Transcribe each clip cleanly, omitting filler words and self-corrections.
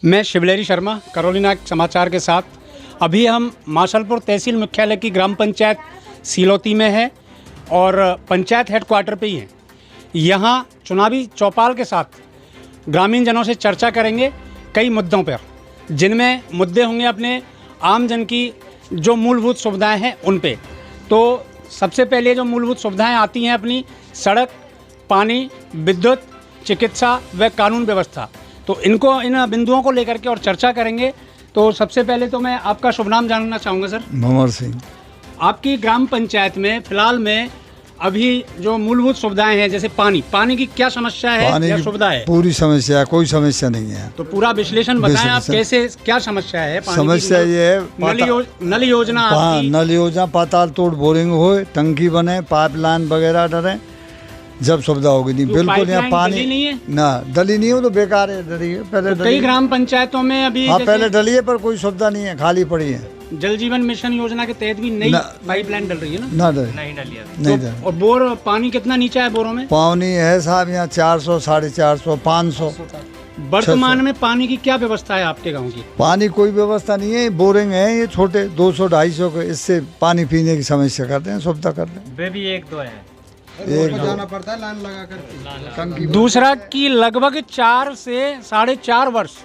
मैं शिवलेरी शर्मा करोलिना समाचार के साथ। अभी हम माशलपुर तहसील मुख्यालय की ग्राम पंचायत सीलोती में है और पंचायत हेडक्वार्टर पे ही हैं। यहाँ चुनावी चौपाल के साथ ग्रामीण जनों से चर्चा करेंगे कई मुद्दों पर, जिनमें मुद्दे होंगे अपने आम जन की जो मूलभूत सुविधाएं हैं उन पे। तो सबसे पहले जो मूलभूत सुविधाएं आती हैं अपनी सड़क, पानी, विद्युत, चिकित्सा व कानून व्यवस्था। तो इन बिंदुओं को लेकर के और चर्चा करेंगे। तो सबसे पहले तो मैं आपका शुभ नाम जानना चाहूँगा सर। भंवर सिंह। आपकी ग्राम पंचायत में फिलहाल में अभी जो मूलभूत सुविधाएं हैं, जैसे पानी की क्या समस्या है या सुविधा है? पूरी समस्या है, कोई समस्या नहीं है। तो पूरा विश्लेषण बताएं आप, कैसे क्या समस्या है? समस्या ये है नल योजना, नल योजना, पाताल तोड़ बोरिंग हो, टंकी बने, पाइपलाइन वगैरह डरे, जब सुविधा होगी। नहीं बिल्कुल यहाँ पानी नहीं है ना, डली नहीं हो तो बेकार है, डली है पहले। तो कई ग्राम पंचायतों में अभी हाँ पहले डली है पर कोई सुविधा नहीं है, खाली पड़ी है। जल जीवन मिशन योजना के तहत भी नई पाइपलाइन डल रही है ना नहीं डली। और बोर पानी कितना नीचा है बोरों में? पानी है साहब यहाँ 400, 450, 500। वर्तमान में पानी की क्या व्यवस्था है आपके गाँव की? पानी कोई व्यवस्था नहीं है, बोरिंग है ये छोटे 200, 250 के, इससे पानी पीने की समस्या करते हैं, सुविधा करते हैं। वे भी एक दो है, जाना पड़ता है लाइन लगा कर। दूसरा कि लगभग 4 से 4.5 वर्ष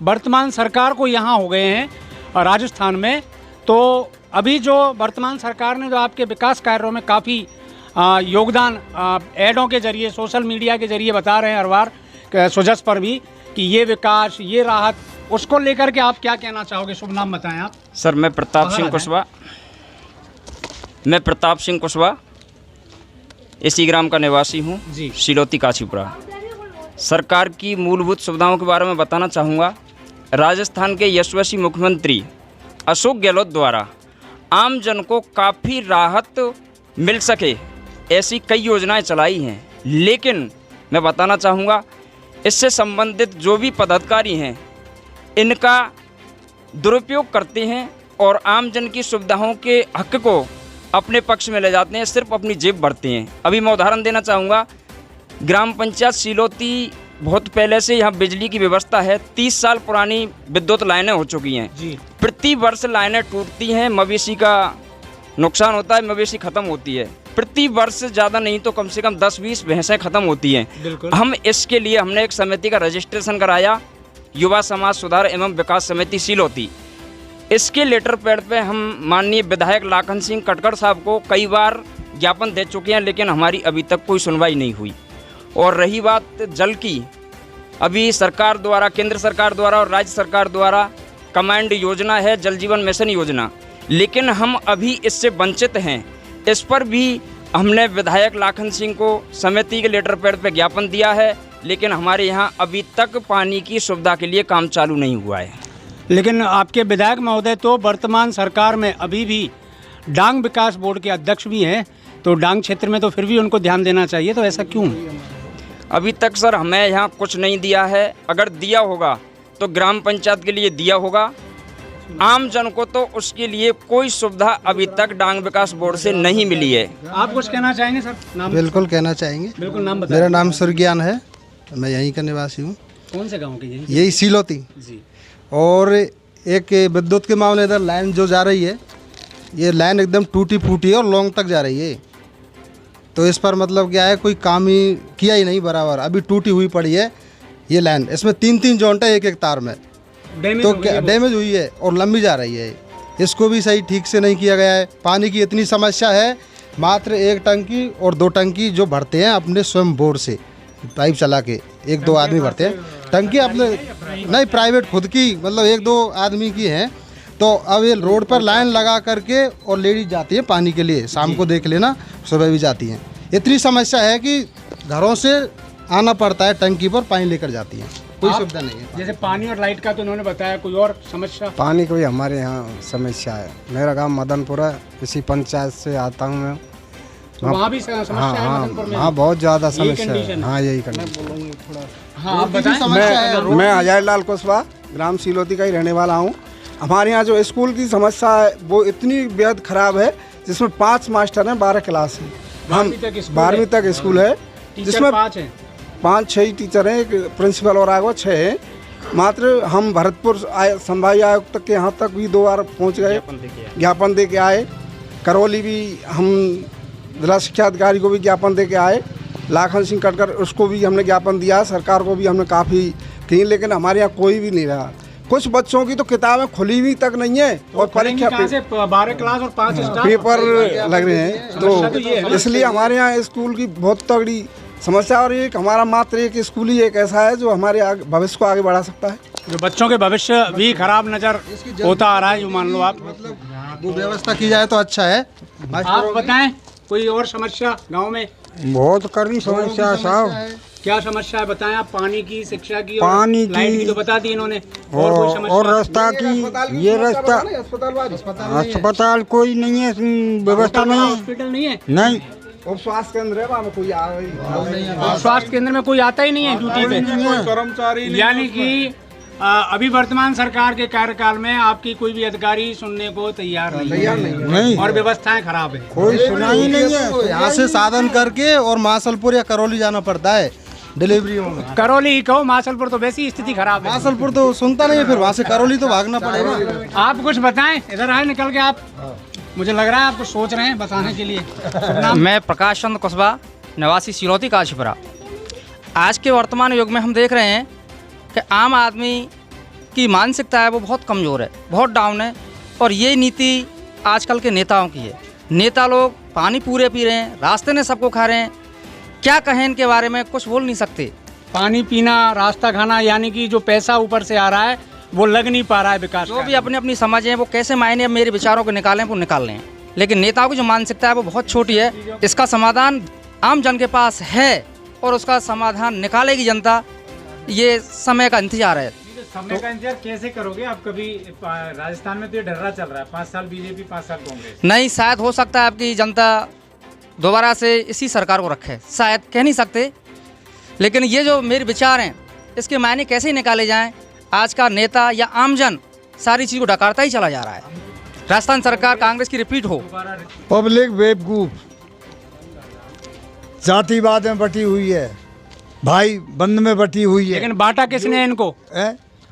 वर्तमान सरकार को यहाँ हो गए हैं राजस्थान में। तो अभी जो वर्तमान सरकार ने जो आपके विकास कार्यों में काफ़ी योगदान एडों के जरिए, सोशल मीडिया के जरिए बता रहे हैं हर बार सुजस पर भी कि ये विकास, ये राहत, उसको लेकर के आप क्या कहना चाहोगे? शुभ नाम बताएं आप। सर मैं प्रताप सिंह कुशवाहा इसी ग्राम का निवासी हूँ, सीलोती काशीपुरा। सरकार की मूलभूत सुविधाओं के बारे में बताना चाहूँगा। राजस्थान के यशस्वी मुख्यमंत्री अशोक गहलोत द्वारा आम जन को काफ़ी राहत मिल सके ऐसी कई योजनाएं चलाई हैं, लेकिन मैं बताना चाहूँगा इससे संबंधित जो भी पदाधिकारी हैं इनका दुरुपयोग करते हैं और आम जन की सुविधाओं के हक को अपने पक्ष में ले जाते हैं, सिर्फ अपनी जेब भरते हैं। अभी मैं उदाहरण देना चाहूँगा, ग्राम पंचायत सीलोती बहुत पहले से यहाँ बिजली की व्यवस्था है। 30 साल पुरानी विद्युत लाइनें हो चुकी हैं जी। प्रति वर्ष लाइनें टूटती हैं, मवेशी का नुकसान होता है, मवेशी ख़त्म होती है। प्रति वर्ष ज़्यादा नहीं तो कम से कम 10-20 भैंसें ख़त्म होती हैं। हम इसके लिए हमने एक समिति का रजिस्ट्रेशन कराया, युवा समाज सुधार एवं विकास समिति सीलोती। इसके लेटर पैड पे हम माननीय विधायक लाखन सिंह कटकड़ साहब को कई बार ज्ञापन दे चुके हैं, लेकिन हमारी अभी तक कोई सुनवाई नहीं हुई। और रही बात जल की, अभी सरकार द्वारा, केंद्र सरकार द्वारा और राज्य सरकार द्वारा कमांड योजना है, जल जीवन मिशन योजना, लेकिन हम अभी इससे वंचित हैं। इस पर भी हमने विधायक लाखन सिंह को समिति के लेटर पैड पे ज्ञापन दिया है, लेकिन हमारे यहाँ अभी तक पानी की सुविधा के लिए काम चालू नहीं हुआ है। लेकिन आपके विधायक महोदय तो वर्तमान सरकार में अभी भी डांग विकास बोर्ड के अध्यक्ष भी हैं, तो डांग क्षेत्र में तो फिर भी उनको ध्यान देना चाहिए, तो ऐसा क्यों? अभी तक सर हमें यहाँ कुछ नहीं दिया है। अगर दिया होगा तो ग्राम पंचायत के लिए दिया होगा, आम जन को तो उसके लिए कोई सुविधा अभी तक डांग विकास बोर्ड से नहीं मिली है। आप कुछ कहना चाहेंगे सर? नाम बिल्कुल कहना चाहेंगे। बिल्कुल नाम बताएं। मेरा नाम सुरज्ञान है, मैं यहीं का निवासी हूँ। कौन से गाँव के? यही सीलोती जी। और एक विद्युत के मामले इधर लाइन जो जा रही है, ये लाइन एकदम टूटी फूटी है और लॉन्ग तक जा रही है। तो इस पर मतलब क्या है, कोई काम ही किया ही नहीं बराबर, अभी टूटी हुई पड़ी है ये लाइन। इसमें 3-3 जॉइंट है एक तार में, तो क्या डैमेज हुई है और लंबी जा रही है। इसको भी सही ठीक से नहीं किया गया है। पानी की इतनी समस्या है, मात्र 1 टंकी और 2 टंकी जो भरते हैं अपने स्वयं बोर से पाइप चला के, 1-2 आदमी भरते हैं। टंकी अपने नहीं, प्राइवेट खुद की, मतलब 1-2 आदमी की है। तो अब ये रोड पर लाइन लगा करके और लेडीज जाती है पानी के लिए, शाम को देख लेना, सुबह भी जाती हैं। इतनी समस्या है कि घरों से आना पड़ता है, टंकी पर पानी लेकर जाती हैं, कोई सुविधा नहीं है। जैसे पानी और लाइट का तो उन्होंने बताया, कोई और समस्या? पानी कोई हमारे यहाँ समस्या है। मेरा गांव मदनपुर है, इसी पंचायत से आता हूँ मैं। वहाँ भी समस्या है मदनपुर में? हाँ बहुत ज़्यादा समस्या है। हाँ यही कंडीशन। हाँ आप बताएं। मैं अजय लाल कुशवाहा ग्राम सीलोती का ही रहने वाला हूँ। हमारे यहाँ जो स्कूल की समस्या है वो इतनी बेहद खराब है, जिसमें 5 मास्टर हैं, 12 क्लास हैं। हम 12वीं तक स्कूल है, जिसमें 5-6 टीचर हैं, एक प्रिंसिपल और आगे 6 हैं। मात्र हम भरतपुर संभागीय आयुक्त के यहाँ तक भी 2 बार पहुँच गए, ज्ञापन दे के आए। करौली भी हम जिला शिक्षा अधिकारी को भी ज्ञापन दे के आए। लाखन सिंह कटकर उसको भी हमने ज्ञापन दिया, सरकार को भी हमने काफ़ी की, लेकिन हमारे यहाँ कोई भी नहीं रहा। कुछ बच्चों की तो किताबें खुली हुई तक नहीं है और परीक्षा 12 क्लास और 5 स्टाफ पेपर लग रहे हैं। तो इसलिए हमारे यहाँ स्कूल की बहुत तगड़ी समस्या। और एक हमारा मात्र एक स्कूल ही एक ऐसा है जो हमारे भविष्य को आगे बढ़ा सकता है, जो बच्चों के भविष्य भी खराब नजर होता आ रहा है। जो मान लो आप वो व्यवस्था की जाए तो अच्छा है। आप बताएं कोई और समस्या गांव में? बहुत कड़ी समस्या साहब। क्या समस्या है बताएं आप? पानी की, शिक्षा की, पानी और लाइट की तो बता दी इन्होंने। और कोई समस्या? और रास्ता की, ये रास्ता अस्पताल कोई नहीं है, व्यवस्था नहीं है, हॉस्पिटल नहीं है, नहीं। और स्वास्थ्य केंद्र है, वहाँ में कोई स्वास्थ्य केंद्र में कोई आता ही नहीं है ड्यूटी पे, कर्मचारी। यानी कि अभी वर्तमान सरकार के कार्यकाल में आपकी कोई भी अधिकारी सुनने को तैयार नहीं, और व्यवस्थाएं खराब है, कोई सुनाई नहीं है। यहाँ से साधन करके और मासलपुर या करौली जाना पड़ता है डिलीवरी में। करौली ही कहो, मासलपुर तो वैसी स्थिति खराब है। मासलपुर तो सुनता नहीं है, फिर वहाँ से करौली तो भागना पड़ेगा। आप कुछ बताएं, इधर आए निकल के आप। मुझे लग रहा है आप कुछ सोच रहे हैं बताने के लिए। मैं प्रकाश चंद्र कुशवाहा, निवासी सिलौती काशीपुरा। आज के वर्तमान युग में हम देख रहे हैं कि आम आदमी की मानसिकता है वो बहुत कमज़ोर है, बहुत डाउन है। और ये नीति आजकल के नेताओं की है। नेता लोग पानी पूरे पी रहे हैं, रास्ते में सबको खा रहे हैं। क्या कहें इनके बारे में, कुछ बोल नहीं सकते। पानी पीना, रास्ता खाना, यानी कि जो पैसा ऊपर से आ रहा है वो लग नहीं पा रहा है विकास। जो भी अपनी अपनी समझ है वो कैसे मायने मेरे विचारों को निकालें वो निकाल लें, लेकिन नेताओं की जो मानसिकता है वो बहुत छोटी है। इसका समाधान आम जन के पास है और उसका समाधान निकालेगी जनता। ये समय का इंतजार है। समय का इंतजार कैसे करोगे आप? कभी राजस्थान में तो ये डर्रा चल रहा है, 5 साल बीजेपी, 5 साल कांग्रेस। नहीं, शायद हो सकता है आपकी जनता दोबारा से इसी सरकार को रखे, शायद, कह नहीं सकते। लेकिन ये जो मेरे विचार हैं इसके मायने कैसे निकाले जाएं, आज का नेता या आमजन सारी चीज़ को डकारता ही चला जा रहा है। राजस्थान सरकार कांग्रेस की रिपीट हो। पब्लिक बेवकूफ, जातिवाद में बटी हुई है, भाई बंद में बटी हुई है। लेकिन बांटा किसने इनको?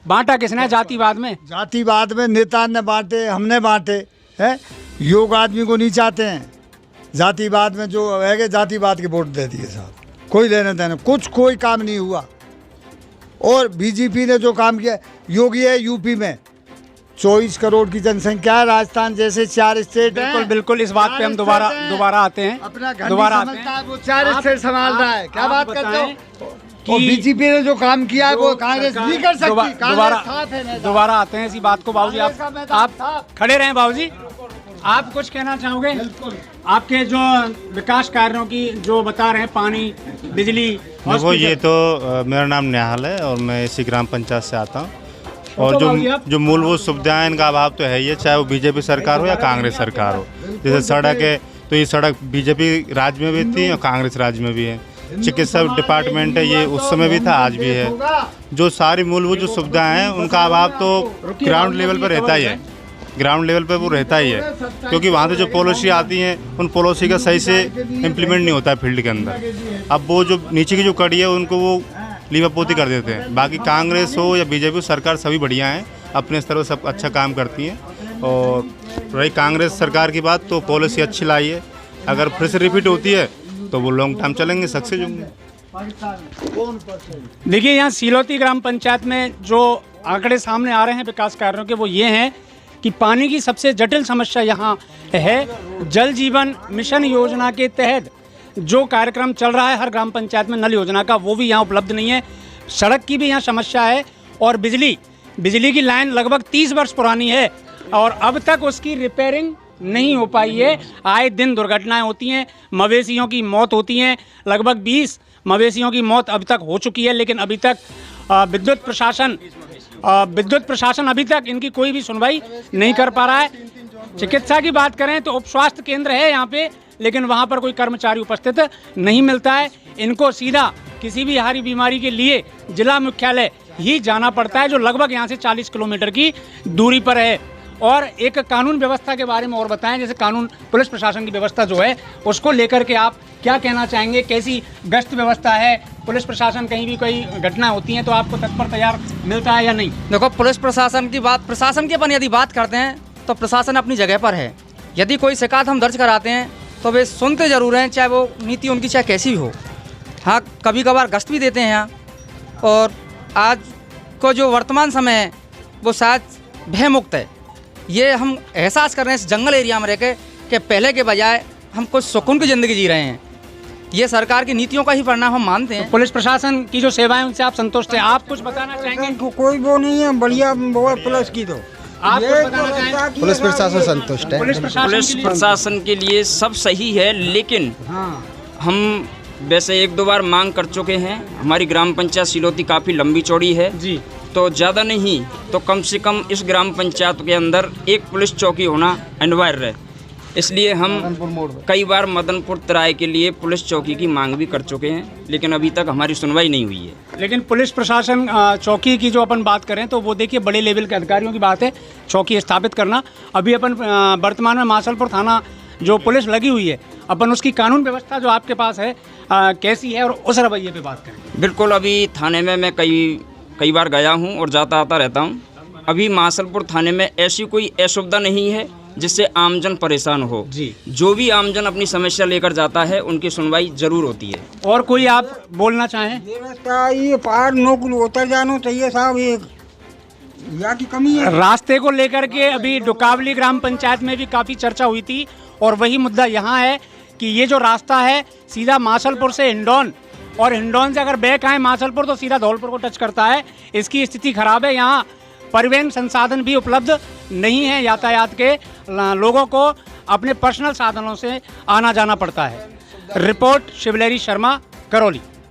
बांटा किसने जातिवाद में? जातिवाद में नेता ने बांटे, हमने बांटे हैं। योग आदमी को नहीं चाहते हैं। जातिवाद में जो है जातिवाद के वोट दे दिए साहब, कोई लेने देने, कोई काम नहीं हुआ। और बीजेपी ने जो काम किया, योगी है यूपी में 24 करोड़ की जनसंख्या है, राजस्थान जैसे 4 स्टेट हैं। बिल्कुल बिल्कुल, इस बात पे हम दोबारा आते हैं। अपना दोबारा आते हैं। वो 4 स्टेट संभाल रहा है, क्या बात करते हो? और बीजेपी ने जो काम किया है वो कांग्रेस नहीं कर सकती। दोबारा आते हैं इसी बात को। बाबूजी आप खड़े रहें। बाबूजी आप कुछ कहना चाहोगे? आपके जो विकास कार्यों की जो बता रहे हैं, पानी, बिजली, देखो ये तो मेरा नाम नेहाल है और मैं इसी ग्राम पंचायत से आता हूँ। और जो मूलभूत सुविधाएं इनका अभाव तो है ही, चाहे वो बीजेपी सरकार हो या कांग्रेस सरकार हो। जैसे सड़क है तो ये सड़क बीजेपी राज्य में भी थी और कांग्रेस राज्य में भी है। चिकित्सा डिपार्टमेंट है, ये उस समय भी था, आज भी है। जो सारी मूलभूत जो सुविधाएं हैं उनका अभाव तो ग्राउंड लेवल पर रहता ही है, ग्राउंड लेवल पे वो रहता ही है। क्योंकि वहाँ से जो पॉलिसी आती हैं उन पॉलिसी का सही से इम्प्लीमेंट नहीं होता है फील्ड के अंदर। अब वो जो नीचे की जो कड़ी है उनको वो लीवापोती कर देते हैं। बाकी कांग्रेस हो या बीजेपी सरकार सभी बढ़िया हैं, अपने स्तर पर सब अच्छा काम करती हैं। और रही कांग्रेस सरकार की बात, तो पॉलिसी अच्छी लाई है। अगर फिर से रिपीट होती है तो वो लॉन्ग टर्म चलेंगे, सक्सेस होंगे। देखिए, यहाँ सिलौती ग्राम पंचायत में जो आंकड़े सामने आ रहे हैं विकास कार्यों के, वो ये हैं कि पानी की सबसे जटिल समस्या यहाँ है। जल जीवन मिशन योजना के तहत जो कार्यक्रम चल रहा है हर ग्राम पंचायत में नल योजना का, वो भी यहाँ उपलब्ध नहीं है। सड़क की भी यहाँ समस्या है। और बिजली की लाइन लगभग 30 वर्ष पुरानी है और अब तक उसकी रिपेयरिंग नहीं हो पाई है। आए दिन दुर्घटनाएं होती हैं, मवेशियों की मौत होती हैं। लगभग 20 मवेशियों की मौत अब तक हो चुकी है, लेकिन अभी तक विद्युत प्रशासन अभी तक इनकी कोई भी सुनवाई नहीं कर पा रहा है। चिकित्सा की बात करें तो उप स्वास्थ्य केंद्र है यहाँ पे, लेकिन वहाँ पर कोई कर्मचारी उपस्थित नहीं मिलता है। इनको सीधा किसी भी हारी बीमारी के लिए जिला मुख्यालय ही जाना पड़ता है, जो लगभग यहाँ से 40 किलोमीटर की दूरी पर है। और एक कानून व्यवस्था के बारे में और बताएं, जैसे कानून पुलिस प्रशासन की व्यवस्था जो है उसको लेकर के आप क्या कहना चाहेंगे? कैसी गश्त व्यवस्था है? पुलिस प्रशासन कहीं भी कोई घटना होती है तो आपको तत्पर तैयार मिलता है या नहीं? देखो, पुलिस प्रशासन की बात, प्रशासन की अपन यदि बात करते हैं तो प्रशासन अपनी जगह पर है। यदि कोई शिकायत हम दर्ज कराते हैं तो वे सुनते ज़रूर हैं, चाहे वो नीति उनकी चाहे कैसी भी हो। हाँ, कभी कभार गश्त भी देते हैं यहाँ। और आज को जो वर्तमान समय है वो शायद भय मुक्त है। ये हम एहसास कर रहे हैं इस जंगल एरिया में रह के कि पहले के बजाय हम कुछ सुकून की ज़िंदगी जी रहे हैं। ये सरकार की नीतियों का ही परिणाम हम मानते हैं। तो पुलिस प्रशासन की जो सेवाएं उनसे आप संतुष्ट हैं? आप कुछ बताना चाहेंगे? कोई वो नहीं है, बढ़िया वो है पुलिस की। तो आप कुछ बताना चाहेंगे? पुलिस प्रशासन संतुष्ट है। पुलिस प्रशासन के लिए सब सही है, लेकिन हम वैसे 1-2 बार मांग कर चुके हैं। हमारी ग्राम पंचायत सिलोती काफ़ी लंबी चौड़ी है जी, तो ज़्यादा नहीं तो कम से कम इस ग्राम पंचायत के अंदर एक पुलिस चौकी होना अनिवार्य है। इसलिए हम कई बार मदनपुर तराई के लिए पुलिस चौकी की मांग भी कर चुके हैं, लेकिन अभी तक हमारी सुनवाई नहीं हुई है। लेकिन पुलिस प्रशासन चौकी की जो अपन बात करें तो वो देखिए बड़े लेवल के अधिकारियों की बात है चौकी स्थापित करना। अभी अपन वर्तमान में माशलपुर थाना जो पुलिस लगी हुई है, अपन उसकी कानून व्यवस्था जो आपके पास है कैसी है और उस रवैये पे बात करें। बिल्कुल, अभी थाने में मैं कई बार गया हूँ और जाता आता रहता हूँ। अभी माशलपुर थाने में ऐसी कोई असुविधा नहीं है जिससे आमजन परेशान हो जी। जो भी आमजन अपनी समस्या लेकर जाता है उनकी सुनवाई जरूर होती है। और कोई आप बोलना चाहें? ये पार नौकुल उतर जाना चाहिए साहब, ये यहाँ की कमी है। रास्ते को लेकर के अभी डुकावली ग्राम पंचायत में भी काफ़ी चर्चा हुई थी और वही मुद्दा यहाँ है कि ये जो रास्ता है सीधा माशलपुर से हिंडौन, और हिंडौन से अगर बैक आए माशलपुर तो सीधा धौलपुर को टच करता है। इसकी स्थिति खराब है। यहाँ परिवहन संसाधन भी उपलब्ध नहीं है, यातायात के लोगों को अपने पर्सनल साधनों से आना जाना पड़ता है। रिपोर्ट शिवलहरी शर्मा, करौली।